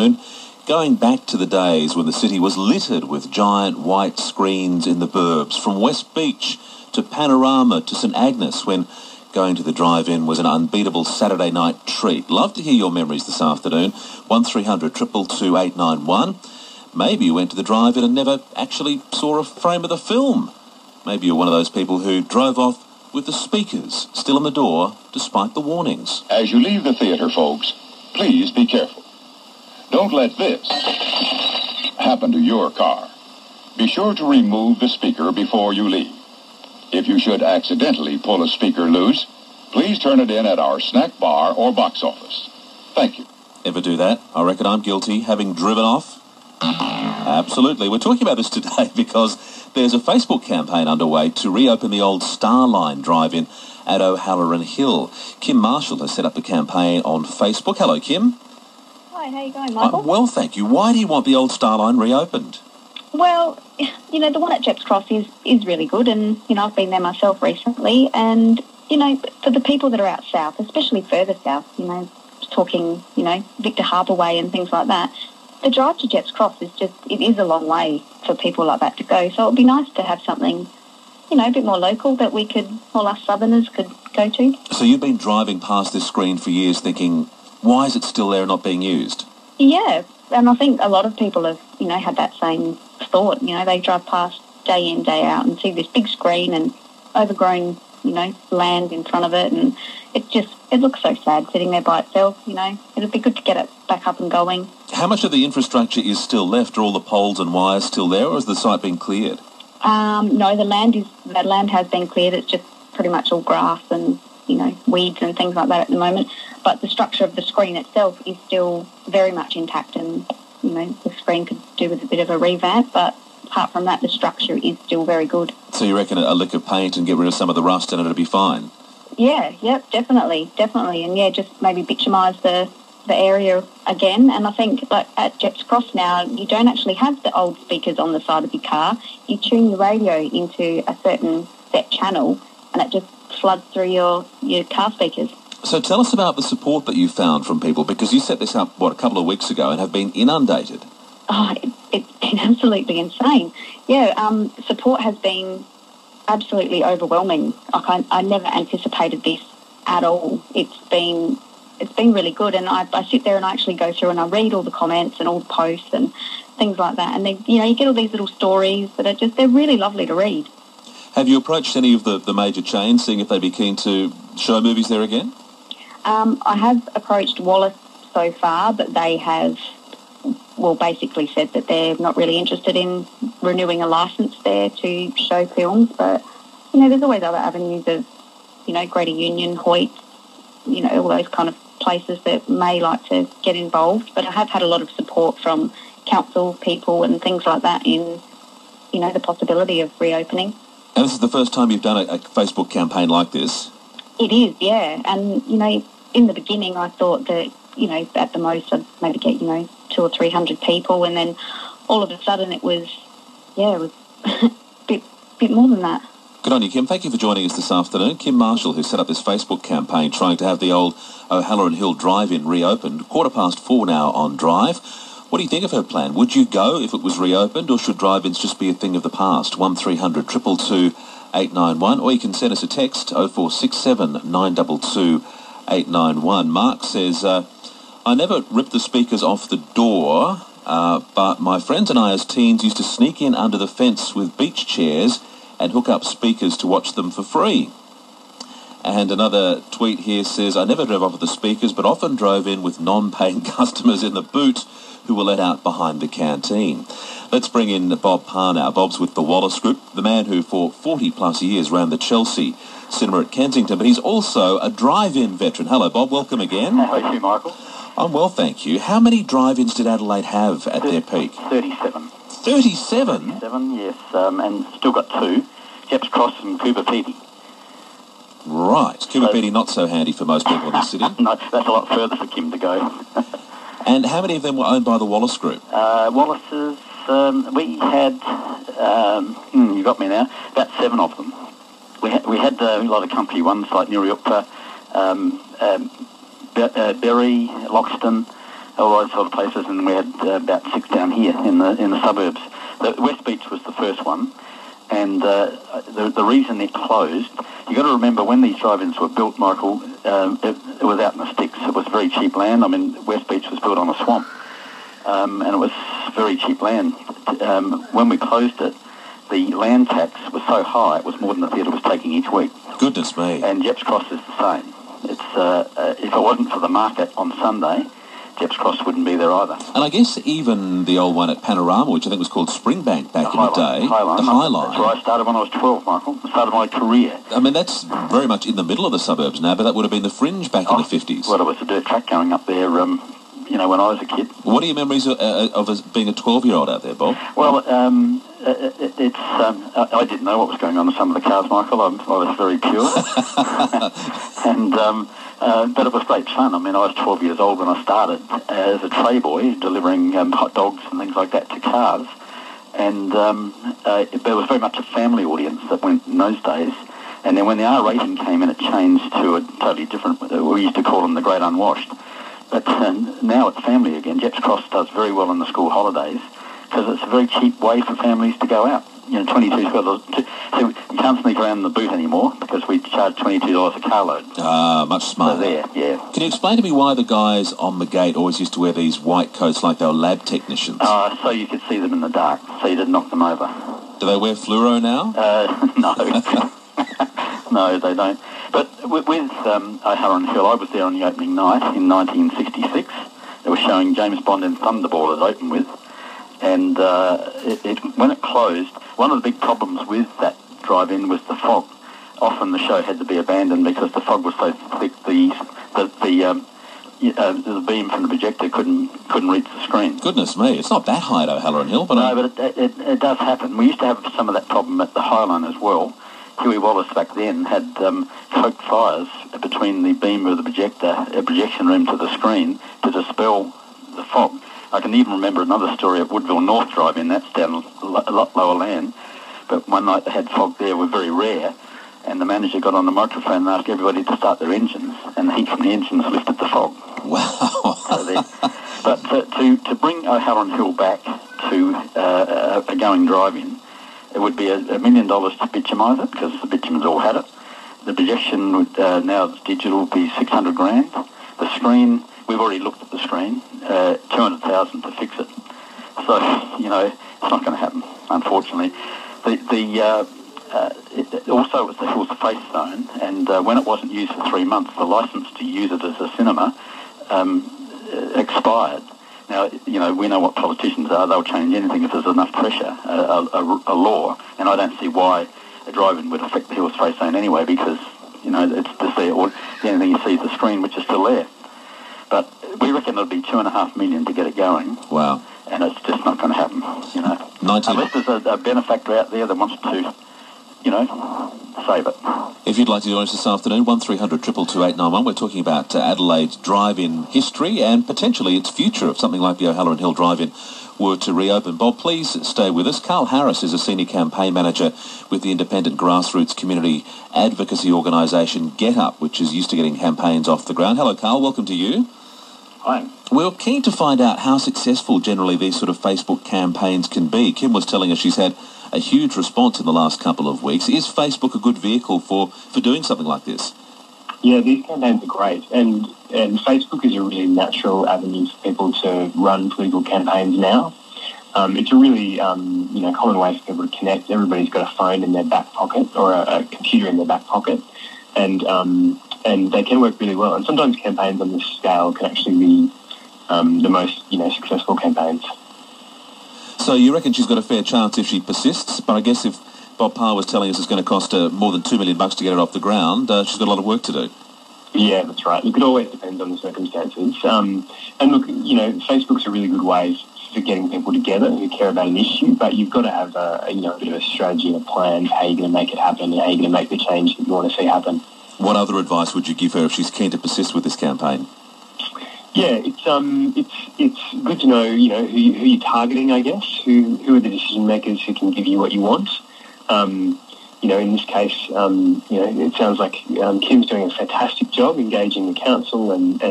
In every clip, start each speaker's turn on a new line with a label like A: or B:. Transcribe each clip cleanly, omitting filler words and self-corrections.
A: afternoon. Going back to the days when the city was littered with giant white screens in the burbs, from West Beach to Panorama to St Agnes, when going to the drive-in was an unbeatable Saturday night treat. Love to hear your memories this afternoon. 1300 222 891. Maybe you went to the drive-in and never actually saw a frame of the film. Maybe you're one of those people who drove off with the speakers still on the door despite the warnings.
B: As you leave the theatre, folks, please be careful. Don't let this happen to your car. Be sure to remove the speaker before you leave. If you should accidentally pull a speaker loose, please turn it in at our snack bar or box office. Thank you.
A: Ever do that? I reckon I'm guilty, having driven off. Absolutely. We're talking about this today because there's a Facebook campaign underway to reopen the old Starline drive-in at Halloran Hill. Kim Marshall has set up the campaign on Facebook. Hello, Kim.
C: Hi, how you going, Michael?
A: Well, thank you. Why do you want the old Starline reopened?
C: Well, you know, the one at Jeps Cross is really good, and, you know, I've been there myself recently, and, you know, for the people that are out south, especially further south, you know, talking, you know, Victor Harbour Way and things like that, the drive to Jeps Cross it is a long way for people like that to go, so it would be nice to have something, you know, a bit more local that all us southerners could go to.
A: So you've been driving past this screen for years thinking, why is it still there and not being used?
C: Yeah, and I think a lot of people have, you know, had that same thought. You know, they drive past day in, day out and see this big screen and overgrown, you know, land in front of it, and it looks so sad sitting there by itself, you know. It'd be good to get it back up and going.
A: How much of the infrastructure is still left? Are all the poles and wires still there, or has the site been cleared?
C: No, that land has been cleared. It's just pretty much all grass and, you know, weeds and things like that at the moment. But the structure of the screen itself is still very much intact, and, you know, the screen could do with a bit of a revamp, but apart from that, the structure is still very good. So
A: you reckon a lick of paint and get rid of some of the rust and it'll be fine?
C: Yeah, yep, definitely. And yeah, just maybe bitumise the area again. And I think, like, at Jeps Cross now, you don't actually have the old speakers on the side of your car. You tune your radio into a certain set channel, and it just floods through your car speakers.
A: So tell us about the support that you found from people, because you set this up, a couple of weeks ago and have been inundated.
C: Oh, it's been absolutely insane. Yeah, support has been absolutely overwhelming. I never anticipated this at all. It's been really good, and I sit there and I actually go through and I read all the comments and all the posts and things like that, and you get all these little stories that they're really lovely to read.
A: Have you approached any of the major chains, seeing if they'd be keen to show movies there again?
C: I have approached Wallace so far, but they have, basically said that they're not really interested in renewing a licence there to show films. But, you know, there's always other avenues of, you know, Greater Union, Hoyt, you know, all those kind of places that may like to get involved. But I have had a lot of support from council people and things like that in, you know, the possibility of reopening.
A: And this is the first time you've done a Facebook campaign like this?
C: It is, yeah. And, you know, in the beginning I thought that, you know, at the most I'd maybe get, you know, 200 or 300 people, and then all of a sudden it was a bit more than that.
A: Good on you, Kim. Thank you for joining us this afternoon. Kim Marshall, who set up this Facebook campaign trying to have the old O'Halloran Hill drive-in reopened. 4:15 now on Drive. What do you think of her plan? Would you go if it was reopened, or should drive-ins just be a thing of the past? 1300 222 891, or you can send us a text, 0467 922 891. Mark says, I never ripped the speakers off the door, but my friends and I as teens used to sneak in under the fence with beach chairs and hook up speakers to watch them for free. And another tweet here says, I never drove off with the speakers, but often drove in with non-paying customers in the boot who were let out behind the canteen. Let's bring in Bob Parr now. Bob's with the Wallace Group, the man who for 40-plus years ran the Chelsea Cinema at Kensington, but he's also a drive-in veteran. Hello, Bob. Welcome again.
D: How are you, Michael?
A: I'm well, thank you. How many drive-ins did Adelaide have at their peak?
D: 37.
A: 37?
D: 37, yes, and still got two, Jeps Cross and Cooper Pedy.
A: Right. Cooper Pedy not so handy for most people in the city.
D: No, that's a lot further for Kim to go.
A: And how many of them were owned by the Wallace Group?
D: Wallace's, we had, you got me now, about 7 of them. We had a lot of company ones like Nuriupta, Berry, Loxton, all those sort of places, and we had about 6 down here in the suburbs. The West Beach was the first one, and the reason it closed, you got to remember when these drive-ins were built, Michael, it was out in the sticks. It was very cheap land. I mean, West Beach was built on a swamp, and it was very cheap land. When we closed it, the land tax was so high, it was more than the theatre was taking each week.
A: Goodness me.
D: And Jepp's Cross is the same. It's if it wasn't for the market on Sunday, Jepp's Cross wouldn't be there either.
A: And I guess even the old one at Panorama, which I think was called Springbank back in the day.
D: The Highline. That's where I started when I was 12, Michael. I started my career.
A: I mean, that's very much in the middle of the suburbs now, but that would have been the fringe back in the 50s.
D: Well, it was a dirt track going up there, when I was a kid.
A: What are your memories of us being a 12-year-old out there, Bob?
D: Well, I didn't know what was going on in some of the cars, Michael. I was very pure. But it was great fun. I mean, I was 12 years old when I started as a tray boy, delivering hot dogs and things like that to cars. And there was very much a family audience that went in those days. And then when the R rating came in, it changed to a totally different, we used to call them the Great Unwashed. But now it's family again. Jepp's Cross does very well in the school holidays because it's a very cheap way for families to go out. You know, $22. So you can't sneak around in the boot anymore because we charge $22 a carload.
A: Much smarter.
D: So there, yeah.
A: Can you explain to me why the guys on the gate always used to wear these white coats like they were lab technicians?
D: So you could see them in the dark, so you didn't knock them over.
A: Do they wear fluoro now?
D: No. No, they don't. But with Halloran Hill, I was there on the opening night in 1966. They were showing James Bond and Thunderball as open with. And when it closed, one of the big problems with that drive-in was the fog. Often the show had to be abandoned because the fog was so thick the beam from the projector couldn't reach the screen.
A: Goodness me, it's not that high at Halloran Hill, but
D: no, but it does happen. We used to have some of that problem at the Highline as well. Huey Wallace back then had coke fires between the beam of the projection room to the screen to dispel the fog. I can even remember another story at Woodville North Drive-In. That's down a lot lower land. But one night they had fog there, were very rare, and the manager got on the microphone and asked everybody to start their engines, and the heat from the engines lifted the fog.
A: Wow.
D: But to bring Halloran Hill back to a going drive-in, it would be $1 million to bitumise it, because the bitumen's all had it. The projection would, now it's digital, would be $600,000. The screen, we've already looked at the screen, $200,000 to fix it. So, it's not going to happen, unfortunately. Also, it was the face zone, and when it wasn't used for 3 months, the licence to use it as a cinema expired. Now, we know what politicians are. They'll change anything if there's enough pressure, a law. And I don't see why a drive-in would affect the Hills Face Zone anyway, because, it's to see, or the only thing you see is the screen, which is still there. But we reckon it'll be $2.5 million to get it going.
A: Wow.
D: And it's just not going to happen, Unless there's a benefactor out there that wants to, save it.
A: If you'd like to join us this afternoon, 1300 222 891. We're talking about Adelaide's drive-in history and potentially its future if something like the O'Halloran Hill drive-in were to reopen. Bob, please stay with us. Carl Harris is a senior campaign manager with the independent grassroots community advocacy organisation Get Up, which is used to getting campaigns off the ground. Hello, Carl. Welcome to you.
E: Hi.
A: We're keen to find out how successful generally these sort of Facebook campaigns can be. Kim was telling us she's had a huge response in the last couple of weeks. Is Facebook a good vehicle for doing something like this?
E: Yeah, these campaigns are great, and Facebook is a really natural avenue for people to run political campaigns now. It's a really common way for people to connect. Everybody's got a phone in their back pocket or a computer in their back pocket, and they can work really well. And sometimes campaigns on this scale can actually be the most successful campaigns.
A: So you reckon she's got a fair chance if she persists? But I guess if Bob Parr was telling us it's going to cost her more than $2 million to get it off the ground, she's got a lot of work to do.
E: Yeah, that's right. Look, it always depends on the circumstances. And look, Facebook's a really good way for getting people together who care about an issue, but you've got to have a bit of a strategy and a plan for how you're going to make it happen and how you're going to make the change that you want to see happen.
A: What other advice would you give her if she's keen to persist with this campaign?
E: Yeah, it's good to know, who you're targeting, I guess, who are the decision makers who can give you what you want. In this case, it sounds like Kim's doing a fantastic job engaging the council and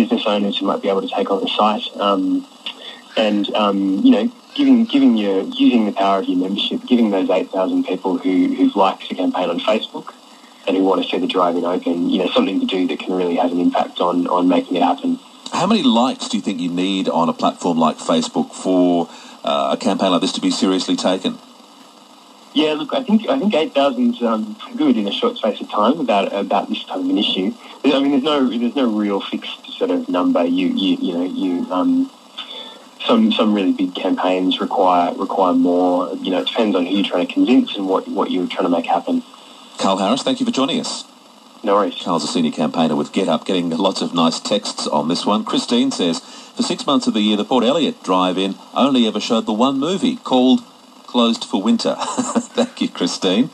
E: business owners who might be able to take on the site, and you know, using the power of your membership, giving those 8,000 people who've liked the campaign on Facebook and who want to see the drive-in open, you know, something to do that can really have an impact on making it happen.
A: How many likes do you think you need on a platform like Facebook for a campaign like this to be seriously taken?
E: Yeah, look, I think 8,000 is good in a short space of time about this type of an issue. I mean, there's no real fixed sort of number. Some really big campaigns require more. You know, it depends on who you're trying to convince and what you're trying to make happen.
A: Carl Harris, thank you for joining us.
E: No worries.
A: Carl's a senior campaigner with GetUp, getting lots of nice texts on this one. Christine says, for 6 months of the year, the Port Elliot drive-in only ever showed the one movie called Closed for Winter. Thank you, Christine.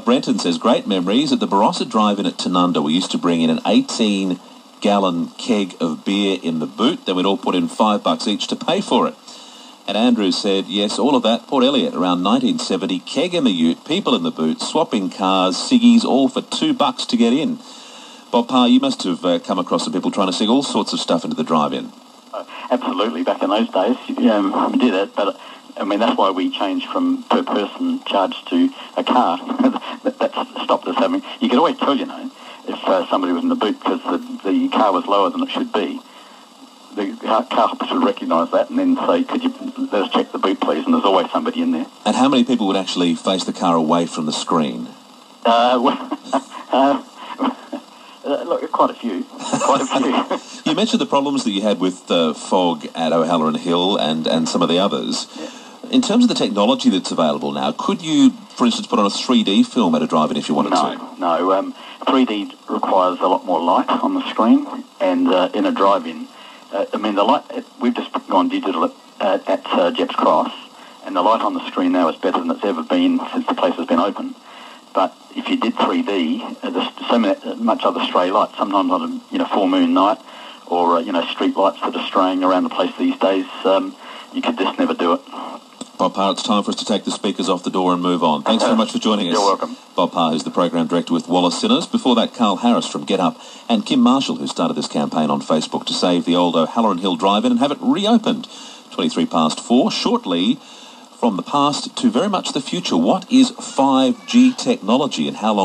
A: Brenton says, great memories. At the Barossa drive-in at Tanunda, we used to bring in an 18-gallon keg of beer in the boot. Then we'd all put in $5 each to pay for it. And Andrew said, yes, all of that, Port Elliot, around 1970, keg in the ute, people in the boot, swapping cars, ciggies, all for $2 to get in. Bob Parr, you must have come across some people trying to stick all sorts of stuff into the drive-in.
D: Absolutely. Back in those days, we did it, but I mean, that's why we changed from per person charge to a car. That stopped us having... You could always tell, you know, if somebody was in the boot because the car was lower than it should be. The car officer would recognise that and then say, could you let us check the boot, please? And there's always somebody in there.
A: And how many people would actually face the car away from the screen?
D: Look, quite a few.
A: You mentioned the problems that you had with fog at O'Halloran Hill and some of the others.
D: Yeah.
A: In terms of the technology that's available now, could you, for instance, put on a 3D film at a drive-in if you wanted to?
D: No. 3D requires a lot more light on the screen, and in a drive-in, I mean, the light, we've just gone digital at Jepps Cross, and the light on the screen now is better than it's ever been since the place has been open. But if you did 3D, there's so much other stray light, sometimes on a full moon night, or street lights that are straying around the place these days, you could just never do it.
A: Bob Parr, it's time for us to take the speakers off the door and move on. Thanks very much for joining us.
D: You're welcome.
A: Bob Parr, who's the Program Director with Wallace Sinners. Before that, Carl Harris from GetUp, and Kim Marshall, who started this campaign on Facebook to save the old O'Halloran Hill drive-in and have it reopened. 4:23. Shortly, from the past to very much the future, what is 5G technology and how long